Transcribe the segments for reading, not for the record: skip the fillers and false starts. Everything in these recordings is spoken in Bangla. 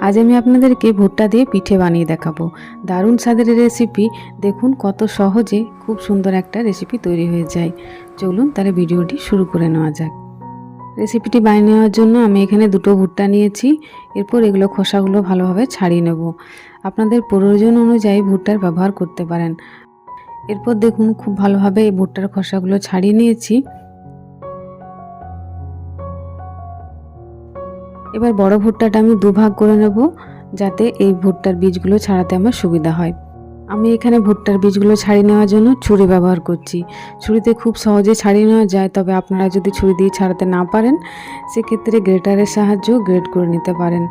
আজ আমি আপনাদেরকে ভুট্টা দিয়ে পিঠে বানিয়ে দেখাবো। দারুণ স্বাদের রেসিপি। দেখুন কত সহজে খুব সুন্দর একটা রেসিপি তৈরি হয়ে যায়। চলুন তাহলে ভিডিওটি শুরু করে নেওয়া যাক। রেসিপিটি বানিয়ে নেওয়ার জন্য আমি এখানে দুটো ভুট্টা নিয়েছি। এরপর এগুলো খোসাগুলো ভালোভাবে ছাড়িয়ে নেব। আপনাদের প্রয়োজন অনুযায়ী ভুট্টার ব্যবহার করতে পারেন। এরপর দেখুন খুব ভালোভাবে এই ভুট্টার খোসাগুলো ছাড়িয়ে নিয়েছি। এবার বড় ভুট্টাটা আমি দুভাগ করে নেব, যাতে এই ভুট্টার বীজগুলো ছাড়াতে আমার সুবিধা হয়। আমি এখানে ভুট্টার বীজগুলো ছাড়িয়ে নেওয়ার জন্য ছুরি ব্যবহার করছি। ছুরিতে খুব সহজে ছাড়িয়ে নেওয়া যায়, তবে আপনারা যদি ছুরি দিয়ে ছাড়াতে না পারেন সেক্ষেত্রে গ্রেটারের সাহায্যেও গ্রেট করে নিতে পারেন।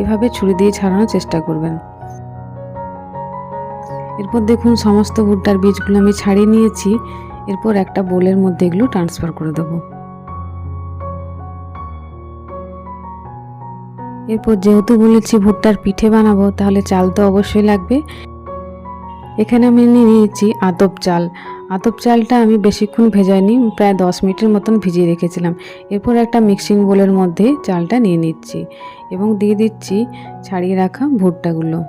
এভাবে ছুরি দিয়ে ছাড়ানোর চেষ্টা করবেন। এরপর দেখুন সমস্ত ভুট্টার বীজগুলো আমি ছাড়িয়ে নিয়েছি। এরপর একটা বোলের মধ্যে এগুলো ট্রান্সফার করে দেব। এরপর যেহেতু বলেছি ভুট্টার পিঠে বানাবো, তাহলে চাল তো অবশ্যই লাগবে। এখানে আমি নিয়ে নিয়েছি আতপ চাল। আতপ চালটা আমি বেশিক্ষণ ভেজাইনি, প্রায় 10 মিনিটের মতন ভিজিয়ে রেখেছিলাম। এরপর একটা মিক্সিং বোলের মধ্যে চালটা নিয়ে নিচ্ছি এবং দিয়ে দিচ্ছি ছাড়িয়ে রাখা ভুট্টাগুলো।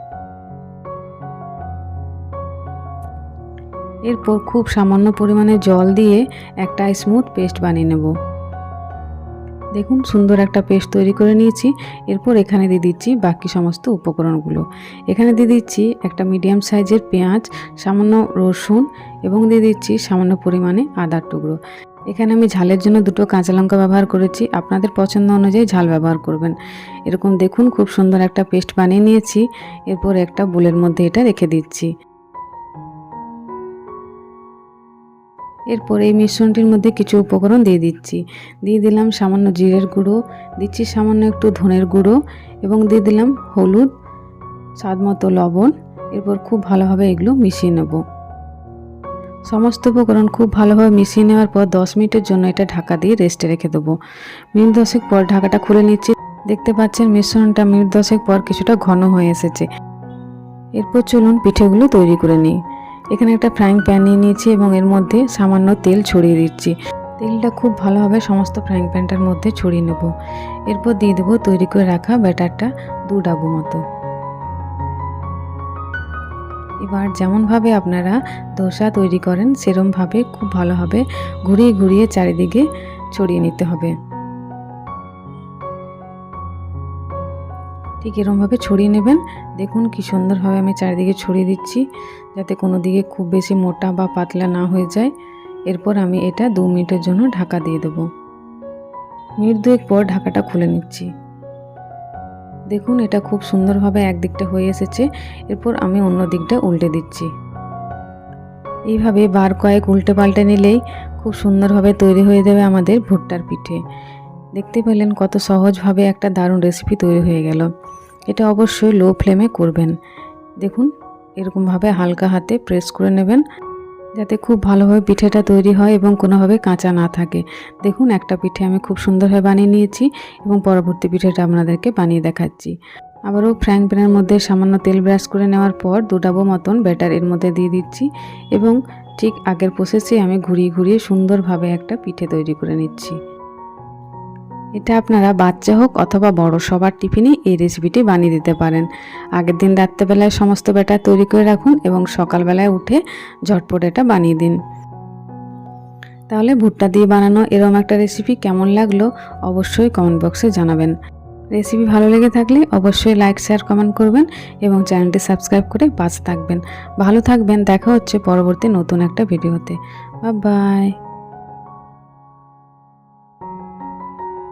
এরপর খুব সামান্য পরিমাণে জল দিয়ে একটা স্মুথ পেস্ট বানিয়ে নেব। দেখুন সুন্দর একটা পেস্ট তৈরি করে নিয়েছি। এরপর এখানে দিয়ে দিচ্ছি বাকি সমস্ত উপকরণগুলো। এখানে দিয়ে দিচ্ছি একটা মিডিয়াম সাইজের পেঁয়াজ, সামান্য রসুন এবং দিয়ে দিচ্ছি সামান্য পরিমাণে আদার টুকরো। এখানে আমি ঝালের জন্য দুটো কাঁচা লঙ্কা ব্যবহার করেছি, আপনাদের পছন্দ অনুযায়ী ঝাল ব্যবহার করবেন। এরকম দেখুন খুব সুন্দর একটা পেস্ট বানিয়ে নিয়েছি। এরপর একটা বোলের মধ্যে এটা রেখে দিচ্ছি। এরপর এই মিশ্রণটির মধ্যে কিছু উপকরণ দিয়ে দিচ্ছি। দিয়ে দিলাম সামান্য জিরের গুঁড়ো, দিচ্ছি সামান্য একটু ধনের গুঁড়ো এবং দিয়ে দিলাম হলুদ, স্বাদ মতো লবণ। এরপর খুব ভালোভাবে এগুলো মিশিয়ে নেব। সমস্ত উপকরণ খুব ভালোভাবে মিশিয়ে নেওয়ার পর 10 মিনিটের জন্য এটা ঢাকা দিয়ে রেস্টে রেখে দেবো। মিনিট 10 পর ঢাকাটা খুলে নিচ্ছি। দেখতে পাচ্ছেন মিশ্রণটা মিনিট 10 পর কিছুটা ঘন হয়ে এসেছে। এরপর চলুন পিঠেগুলো তৈরি করে নিই। এখানে একটা ফ্রাইং প্যান নিয়ে নিয়েছি এবং এর মধ্যে সামান্য তেল ছড়িয়ে দিচ্ছি। তেলটা খুব ভালোভাবে সমস্ত ফ্রাইং প্যানটার মধ্যে ছড়িয়ে নেব। এরপর দিয়ে দেবো তৈরি করে রাখা ব্যাটারটা 2 ডাবু মতো। এবার যেমনভাবে আপনারা ধোসা তৈরি করেন সেরমভাবে খুব ভালোভাবে ঘুরিয়ে ঘুরিয়ে চারিদিকে ছড়িয়ে নিতে হবে। ঠিক এরমভাবে ছড়িয়ে নেবেন। দেখুন কি সুন্দরভাবে আমি চারিদিকে ছড়িয়ে দিচ্ছি, যাতে কোনো দিকে খুব বেশি মোটা বা পাতলা না হয়ে যায়। এরপর আমি এটা 2 মিনিটের জন্য ঢাকা দিয়ে দেব। মিনিট 2 পর ঢাকাটা খুলে নিচ্ছি। দেখুন এটা খুব সুন্দরভাবে একদিকটা হয়ে এসেছে। এরপর আমি অন্য দিকটা উল্টে দিচ্ছি। এইভাবে বার কয়েক উল্টে পাল্টে নিলেই খুব সুন্দরভাবে তৈরি হয়ে যাবে আমাদের ভুট্টার পিঠে। দেখতে পেলেন কত সহজভাবে একটা দারুণ রেসিপি তৈরি হয়ে গেল। এটা অবশ্যই লো ফ্লেমে করবেন। দেখুন এরকমভাবে হালকা হাতে প্রেস করে নেবেন, যাতে খুব ভালোভাবে পিঠেটা তৈরি হয় এবং কোনোভাবে কাঁচা না থাকে। দেখুন একটা পিঠে আমি খুব সুন্দরভাবে বানিয়ে নিয়েছি এবং পরবর্তী পিঠেটা আপনাদেরকে বানিয়ে দেখাচ্ছি। আবারও ফ্রাইং প্যানের মধ্যে সামান্য তেল ব্রাশ করে নেওয়ার পর 2 ডাবু মতন ব্যাটার এর মধ্যে দিয়ে দিচ্ছি এবং ঠিক আগের প্রসেসে আমি ঘুরিয়ে ঘুরিয়ে সুন্দরভাবে একটা পিঠে তৈরি করে নিচ্ছি। এটা আপনারা বাচ্চা হোক অথবা বড় সবার টিফিনে এই রেসিপিটি বানিয়ে দিতে পারেন। আগের দিন রাত্রেবেলায় সমস্ত ব্যাটার তৈরি করে রাখুন এবং সকালবেলায় উঠে ঝটপট এটা বানিয়ে দিন। তাহলে ভুট্টা দিয়ে বানানো এরকম একটা রেসিপি কেমন লাগলো অবশ্যই কমেন্ট বক্সে জানাবেন। রেসিপি ভালো লেগে থাকলে অবশ্যই লাইক, শেয়ার, কমেন্ট করবেন এবং চ্যানেলটি সাবস্ক্রাইব করে পাশে থাকবেন। ভালো থাকবেন। দেখা হচ্ছে পরবর্তী নতুন একটা ভিডিওতে। Bye bye.